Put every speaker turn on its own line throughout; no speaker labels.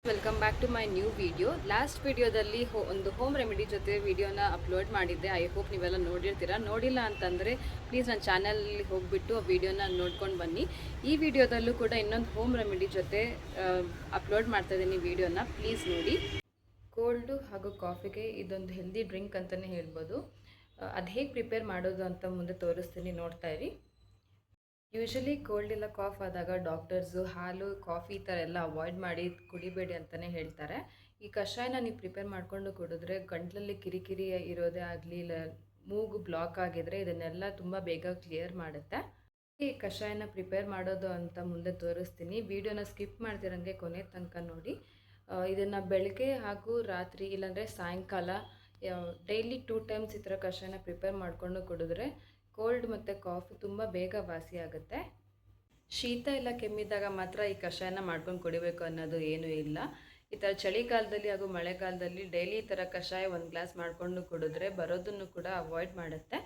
Welcome back to my new video. Last ವಿಡಿಯೋದಲ್ಲಿ ಒಂದು home remedy ಜೊತೆ ವಿಡಿಯೋನ ಅಪ್ಲೋಡ್ ಮಾಡಿದ್ದೆ. ಐ ಹೋಪ್ ನೀವೆಲ್ಲ ನೋಡಿರ್ತೀರಾ. ನೋಡಿಲ್ಲ ಅಂತಂದರೆ ಪ್ಲೀಸ್ ನನ್ನ ಚಾನಲಲ್ಲಿ ಹೋಗಿಬಿಟ್ಟು ಆ ವಿಡಿಯೋನ ನೋಡ್ಕೊಂಡು ಬನ್ನಿ. ಈ ವಿಡಿಯೋದಲ್ಲೂ ಕೂಡ ಇನ್ನೊಂದು ಹೋಮ್ ರೆಮಿಡಿ ಜೊತೆ ಅಪ್ಲೋಡ್ ಮಾಡ್ತಾ ಇದ್ದೀನಿ ವಿಡಿಯೋನ, ಪ್ಲೀಸ್ ನೋಡಿ. ಕೋಲ್ಡು ಹಾಗೂ ಕಾಫಿಗೆ ಇದೊಂದು ಹೆಲ್ದಿ ಡ್ರಿಂಕ್ ಅಂತಲೇ ಹೇಳ್ಬೋದು. ಅದು ಹೇಗೆ ಪ್ರಿಪೇರ್ ಮಾಡೋದು ಅಂತ ಮುಂದೆ ತೋರಿಸ್ತೀನಿ, ನೋಡ್ತಾ ಇರಿ. ಯೂಶಲಿ ಕೋಲ್ಡ್ ಇಲ್ಲ ಕಾಫ್ ಆದಾಗ ಡಾಕ್ಟರ್ಸು ಹಾಲು ಕಾಫಿ ಈ ಥರ ಎಲ್ಲ ಅವಾಯ್ಡ್ ಮಾಡಿ ಕುಡಿಬೇಡಿ ಅಂತಲೇ ಹೇಳ್ತಾರೆ. ಈ ಕಷಾಯನ ನೀವು ಪ್ರಿಪೇರ್ ಮಾಡಿಕೊಂಡು ಕುಡಿದ್ರೆ ಗಂಟಲಲ್ಲಿ ಕಿರಿಕಿರಿ ಇರೋದೇ ಆಗಲಿ, ಇಲ್ಲ ಮೂಗು ಬ್ಲಾಕ್ ಆಗಿದ್ರೆ ಇದನ್ನೆಲ್ಲ ತುಂಬ ಬೇಗ ಕ್ಲಿಯರ್ ಮಾಡುತ್ತೆ. ಈ ಕಷಾಯನ ಪ್ರಿಪೇರ್ ಮಾಡೋದು ಅಂತ ಮುಂದೆ ತೋರಿಸ್ತೀನಿ. ವಿಡಿಯೋನ ಸ್ಕಿಪ್ ಮಾಡ್ತಿರಂಗೆ ಕೊನೆ ತನಕ ನೋಡಿ. ಇದನ್ನು ಬೆಳಗ್ಗೆ ಹಾಗೂ ರಾತ್ರಿ ಇಲ್ಲಾಂದರೆ ಸಾಯಂಕಾಲ ಡೈಲಿ 2 ಟೈಮ್ಸ್ ಈ ಥರ ಕಷಾಯನ ಪ್ರಿಪೇರ್ ಮಾಡಿಕೊಂಡು ಕುಡಿದ್ರೆ ಕೋಲ್ಡ್ ಮತ್ತು ಕಾಫಿ ತುಂಬ ಬೇಗ ವಾಸಿ ಆಗುತ್ತೆ. ಶೀತ ಇಲ್ಲ ಕೆಮ್ಮಿದಾಗ ಮಾತ್ರ ಈ ಕಷಾಯನ ಮಾಡ್ಕೊಂಡು ಕುಡಿಬೇಕು ಅನ್ನೋದು ಏನೂ ಇಲ್ಲ. ಈ ಥರ ಚಳಿಗಾಲದಲ್ಲಿ ಹಾಗೂ ಮಳೆಗಾಲದಲ್ಲಿ ಡೈಲಿ ಈ ಥರ ಕಷಾಯ 1 ಗ್ಲಾಸ್ ಮಾಡಿಕೊಂಡು ಕುಡಿದ್ರೆ ಬರೋದನ್ನು ಕೂಡ ಅವಾಯ್ಡ್ ಮಾಡುತ್ತೆ.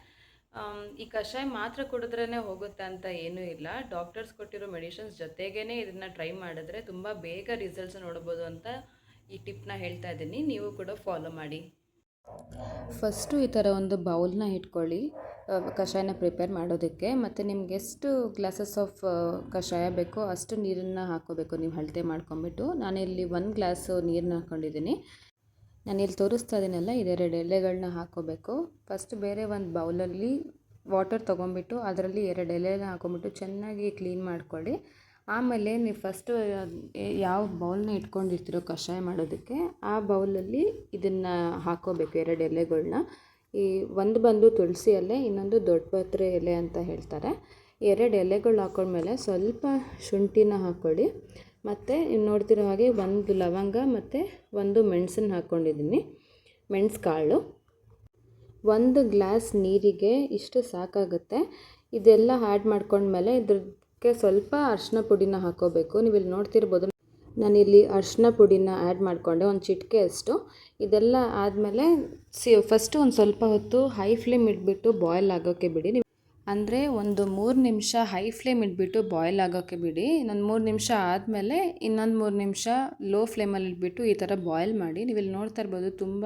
ಈ ಕಷಾಯ ಮಾತ್ರ ಕುಡಿದ್ರೇ ಹೋಗುತ್ತೆ ಅಂತ ಏನೂ ಇಲ್ಲ. ಡಾಕ್ಟರ್ಸ್ ಕೊಟ್ಟಿರೋ ಮೆಡಿಷನ್ಸ್ ಜೊತೆಗೇ ಇದನ್ನು ಟ್ರೈ ಮಾಡಿದ್ರೆ ತುಂಬ ಬೇಗ ರಿಸಲ್ಟ್ಸ್ ನೋಡ್ಬೋದು ಅಂತ ಈ ಟಿಪ್ನ ಹೇಳ್ತಾ ಇದ್ದೀನಿ. ನೀವು ಕೂಡ ಫಾಲೋ ಮಾಡಿ. ಫಸ್ಟು ಈ ಥರ ಒಂದು ಬೌಲ್ನ ಇಟ್ಕೊಳ್ಳಿ ಕಷಾಯನ ಪ್ರಿಪೇರ್ ಮಾಡೋದಕ್ಕೆ. ಮತ್ತು ನಿಮ್ಗೆ ಎಷ್ಟು ಗ್ಲಾಸಸ್ ಆಫ್ ಕಷಾಯ ಬೇಕೋ ಅಷ್ಟು ನೀರನ್ನು ಹಾಕ್ಕೋಬೇಕು. ನೀವು ಅಳತೆ ಮಾಡ್ಕೊಂಬಿಟ್ಟು, ನಾನಿಲ್ಲಿ 1 ಗ್ಲಾಸು ನೀರನ್ನ ಹಾಕ್ಕೊಂಡಿದ್ದೀನಿ. ನಾನಿಲ್ಲಿ ತೋರಿಸ್ತಾ ಇದ್ದೀನಲ್ಲ, 2 ಎಲೆಗಳನ್ನ ಹಾಕ್ಕೋಬೇಕು. ಫಸ್ಟ್ ಬೇರೆ ಒಂದು ಬೌಲಲ್ಲಿ ವಾಟರ್ ತೊಗೊಂಬಿಟ್ಟು ಅದರಲ್ಲಿ 2 ಎಲೆನ ಹಾಕ್ಕೊಂಬಿಟ್ಟು ಚೆನ್ನಾಗಿ ಕ್ಲೀನ್ ಮಾಡ್ಕೊಳ್ಳಿ. ಆಮೇಲೆ ನೀವು ಫಸ್ಟು ಯಾವ ಬೌಲ್ನ ಇಟ್ಕೊಂಡಿರ್ತೀರೋ ಕಷಾಯ ಮಾಡೋದಕ್ಕೆ, ಆ ಬೌಲಲ್ಲಿ ಇದನ್ನು ಹಾಕ್ಕೋಬೇಕು 2 ಎಲೆಗಳನ್ನ. ಈ ಒಂದು ಬಂದು ತುಳಸಿ ಎಲೆ, ಇನ್ನೊಂದು ದೊಡ್ಡ ಪತ್ರೆ ಎಲೆ ಅಂತ ಹೇಳ್ತಾರೆ. 2 ಎಲೆಗಳು ಹಾಕೊಂಡ್ಮೇಲೆ ಸ್ವಲ್ಪ ಶುಂಠಿನ ಹಾಕ್ಕೊಳ್ಳಿ. ಮತ್ತು ನೀವು ನೋಡ್ತಿರೋ ಹಾಗೆ 1 ಲವಂಗ ಮತ್ತು 1 ಮೆಣಸನ್ನು ಹಾಕ್ಕೊಂಡಿದ್ದೀನಿ, ಮೆಣಸು ಕಾಳು. 1 ಗ್ಲಾಸ್ ನೀರಿಗೆ ಇಷ್ಟು ಸಾಕಾಗುತ್ತೆ. ಇದೆಲ್ಲ ಆ್ಯಡ್ ಮಾಡ್ಕೊಂಡ್ಮೇಲೆ ಇದಕ್ಕೆ ಸ್ವಲ್ಪ ಅರಿಶಿನ ಪುಡಿನ ಹಾಕ್ಕೋಬೇಕು. ನೀವು ಇಲ್ಲಿ ನೋಡ್ತಿರ್ಬೋದು, ನಾನಿಲ್ಲಿ ಅರಿಶಿನ ಪುಡಿನ ಆ್ಯಡ್ ಮಾಡಿಕೊಂಡೆ, ಒಂದು ಚಿಟಿಕೆ ಅಷ್ಟು. ಇದೆಲ್ಲ ಆದಮೇಲೆ ಫಸ್ಟು ಒಂದು ಸ್ವಲ್ಪ ಹೊತ್ತು ಹೈ ಫ್ಲೇಮ್ ಇಟ್ಬಿಟ್ಟು ಬಾಯ್ಲ್ ಆಗೋಕ್ಕೆ ಬಿಡಿ. ಅಂದರೆ ಒಂದು 3 ನಿಮಿಷ ಹೈ ಫ್ಲೇಮ್ ಇಟ್ಬಿಟ್ಟು ಬಾಯ್ಲ್ ಆಗೋಕ್ಕೆ ಬಿಡಿ. ಇನ್ನೊಂದು 3 ನಿಮಿಷ ಆದಮೇಲೆ ಇನ್ನೊಂದು 3 ನಿಮಿಷ ಲೋ ಫ್ಲೇಮಲ್ಲಿ ಇಟ್ಬಿಟ್ಟು ಈ ಥರ ಬಾಯ್ಲ್ ಮಾಡಿ. ನೀವು ಇಲ್ಲಿ ನೋಡ್ತಾ ಇರ್ಬೋದು ತುಂಬ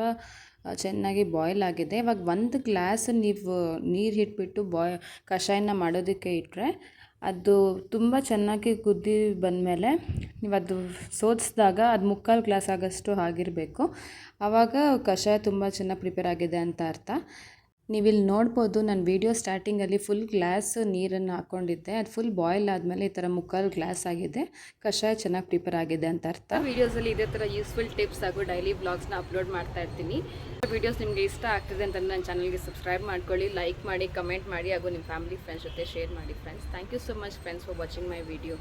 ಚೆನ್ನಾಗಿ ಬಾಯ್ಲ್ ಆಗಿದೆ. ಇವಾಗ 1 ಗ್ಲಾಸ್ ನೀವು ನೀರು ಇಟ್ಬಿಟ್ಟು ಕಷಾಯನ ಮಾಡೋದಕ್ಕೆ ಇಟ್ಟರೆ ಅದು ತುಂಬ ಚೆನ್ನಾಗಿ ಕುದಿ ಬಂದಮೇಲೆ ನೀವು ಅದು ಸೋದಿಸಿದಾಗ ಅದು 3/4 ಗ್ಲಾಸ್ ಆಗೋಷ್ಟು ಆಗಿರಬೇಕು. ಆವಾಗ ಕಷಾಯ ತುಂಬ ಚೆನ್ನಾಗಿ ಪ್ರಿಪೇರ್ ಆಗಿದೆ ಅಂತ ಅರ್ಥ. ನೀವಿಲ್ಲಿ ನೋಡ್ಬೋದು, ನಾನು ವೀಡಿಯೋ ಸ್ಟಾರ್ಟಿಂಗಲ್ಲಿ ಫುಲ್ ಗ್ಲಾಸ್ ನೀರನ್ನು ಹಾಕ್ಕೊಂಡಿದ್ದೆ. ಅದು ಫುಲ್ ಬಾಯ್ಲ್ ಆದಮೇಲೆ ಈ ಥರ 3/4 ಗ್ಲಾಸ್ ಆಗಿದೆ. ಕಷಾಯ ಚೆನ್ನಾಗಿ ಪ್ರಿಪೇರ್ ಆಗಿದೆ ಅಂತ ಅರ್ಥ. ವೀಡಿಯೋಸಲ್ಲಿ ಇದೇ ಥರ ಯೂಸ್ಫುಲ್ ಟಿಪ್ಸ್ ಹಾಗೂ ಡೈಲಿ ಬ್ಲಾಗ್ಸ್ನ ಅಪ್ಲೋಡ್ ಮಾಡ್ತಾ ಇರ್ತೀನಿ. ವೀಡಿಯೋಸ್ ನಿಮಗೆ ಇಷ್ಟ ಆಗ್ತಿದೆ ಅಂತ ನನ್ನ ಚಾನಲ್ಗೆ ಸಬ್ಸ್ಕ್ರೈಬ್ ಮಾಡ್ಕೊಳ್ಳಿ, ಲೈಕ್ ಮಾಡಿ, ಕಮೆಂಟ್ ಮಾಡಿ ಹಾಗೂ ನಿಮ್ಮ ಫ್ಯಾಮಿಲಿ ಫ್ರೆಂಡ್ಸ್ ಜೊತೆ ಶೇರ್ ಮಾಡಿ friends. Thank you so much friends for watching my video.